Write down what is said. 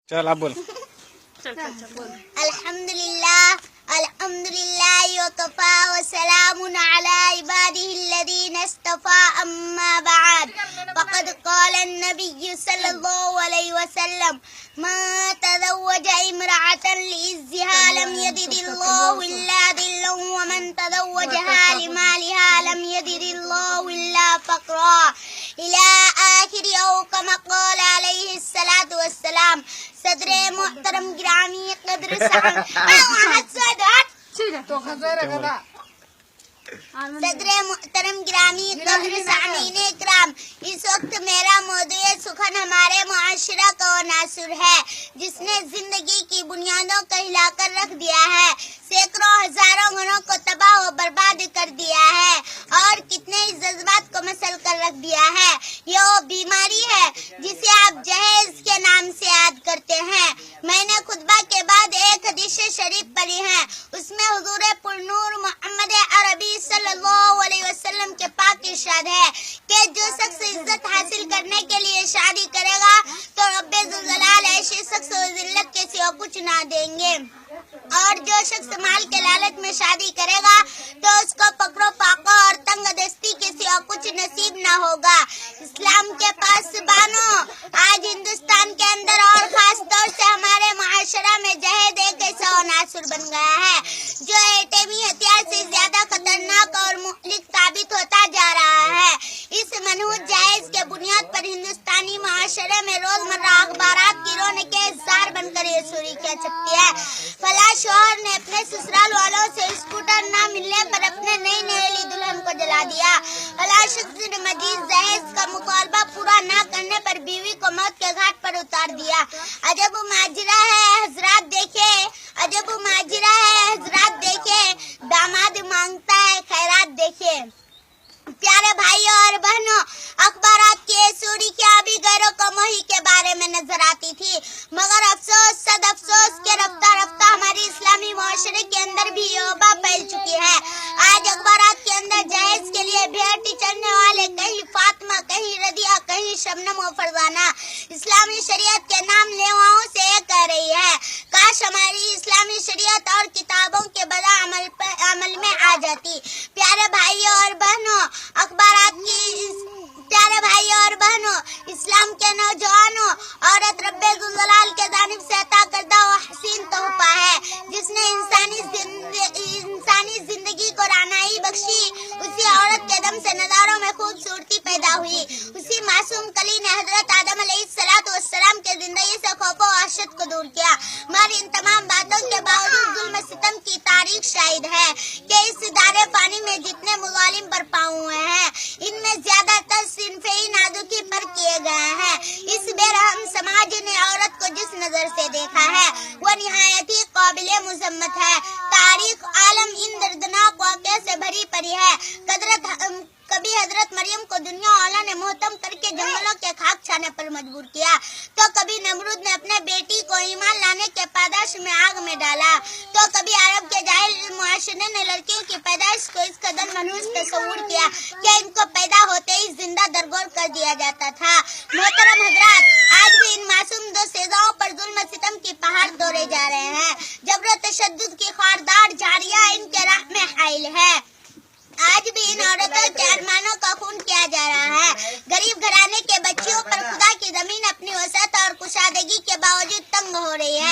चल आप बोल। अल्हम्दुलिल्लाह वकफा वसलामुन अला इबादिहिल्लज़ीना इस्तफ़ा अम्मा बअद फ़क़द क़ाला अन्नबिय्यु सल्लल्लाहु अलैहि वसल्लम मा तज़व्वज इम्रअतन लिइज़्ज़िहा लम यज़िदिल्लाहु इल्ला ज़िल्लन व मन तज़व्वजहा लिमालिहा लम यज़िदिल्लाहु इल्ला फ़क़रा इला आखिरि औ कमा क़ाल अलैहिस्सलातु वस्सलाम। सदर मोहतरम गिरामी कदर सदर मोहतरम गिरामी कदर सामीन इकराम, इस वक्त मेरा मौदूए सुखन हमारे मुआशरा का नासुर है जिसने जिंदगी की बुनियादों को हिलाकर रख दिया है, सैकड़ों हजारों घरों को तबाह व बर्बाद कर दिया है और कितने ही जज्बात को मसल कर रख दिया है। ये वो बीमारी है जिसे आप जहेज के नाम से याद करते हैं। मैंने खुतबा के बाद एक हदीस शरीफ पढ़ी है, उसमें हुजूर पुरनूर मोहम्मद अरबी सल्लल्लाहु अलैहि वसल्लम के पाक इरशाद है कि जो शख्स इज्जत हासिल करने के लिए शादी करेगा तो रब्बे जुल जलाल ऐसे शख्स को जिल्लत के सिवा कुछ ना देंगे, और जो शख्स माल के लालच में शादी करेगा तो उसको पकड़ो पाको और तंग दस्ती के सिवा कुछ नसीब ना होगा। इस्लाम के पासबानों, आज हिंदुस्तान के अंदर और खास तौर से हमारे मुआशरा में जहेज एक ऐसा नासुर बन गया है जो एटमी हथियार से ज्यादा खतरनाक और मुहलिक साबित होता जा रहा है। इस मनहूस जहेज के बुनियाद पर हिंदुस्तानी मुआशरे में रोजमर्रा अखबारात की रौनकें इज़हार बनकर ये सुरी कह सकती है। फला शौहर ने अपने ससुराल वालों से स्कूटर न मिलने पर अपने नई नवेली दुल्हन को जला दिया। फला शख्स ने मजीद दहेज का मुतालबा पूरा न करने पर बीवी को मौत के घाट पर उतार दिया। अजब माजरा है हजरात देखे, अजब माजरा है हजरात देखे, दामाद मांगता है खैरात देखे। प्यारे भाइयों और बहनों, अखबारात की सूरी क्या भी गैरों कमोही के बारे में नजर आती थी, मगर अफसोस सद अफसोस के रफ्ता रफ्ता हमारी इस्लामी मुआशरे के अंदर भी ये वबा फैल चुकी है। आज अखबारात के अंदर जहेज के लिए भेंट चढ़ने वाले कहीं फातिमा, कहीं रदिया, कहीं शबनम और फरजाना इस्लामी शरीयत के नाम लेवाओं से कह रही है, काश हमारी इस्लामी शरीयत और किताबों के बदा अमल में आ जाती। प्यारे भाइयों और बहनों, इस्लाम के नौजवानों, औरत रब्बे जुल जलाल के जानिब से अता करदा वो हसीन तोहफा है जिसने इंसानी जिंदगी को रानाई बख्शी। उसी औरत के दम से नजारों में खूबसूरती पैदा हुई। उसी मासूम कली ने हजरत आदम अलैहिस्सलातु वस्सलाम के जिंदगी से खौफ और वहशत को दूर किया। मगर इन तमाम बातों के बावजूद जुल्म सितम की तारीख शाहिद है कि इस दारे पानी में जितने मुजालिम बरपा हुए हैं, इनमें ज्यादातर सिनफे नाजुकी पर किए गए हैं। इस बेरहम समाज ने औरत को जिस नजर से देखा है वो निहायत ही काबिल मुजम्मत है। तारीख आलम इन दर्दनाक वाक़े से भरी पड़ी है। कभी हजरत मरियम को दुनिया वाला ने मोहतम करके जंगलों के खाक छाने पर मजबूर किया, तो कभी नमरूद ने अपने बेटी को ईमान लाने के पैदाश में आग में डाला, तो कभी अरब के जाहिल मुआशरे ने लड़कियों की पैदाइश को इस कदर मनहूस तस्वुर किया कि इनको पैदा होते ही जिंदा दरगोर कर दिया जाता था। मोहतरम हजरात, आज भी इन मासूम दो सेजाओं पर जुल्म सितम की पहाड़ दौड़े जा रहे हैं। जबर तशद्दुद की खारदार जारिया इनके राह में हाइल है। आज भी इन औरतों के अरमानों का खून किया जा रहा है। गरीब घराने के बच्चियों पर खुदा की जमीन अपनी वसअत और कुशादगी के बावजूद तंग हो रही है।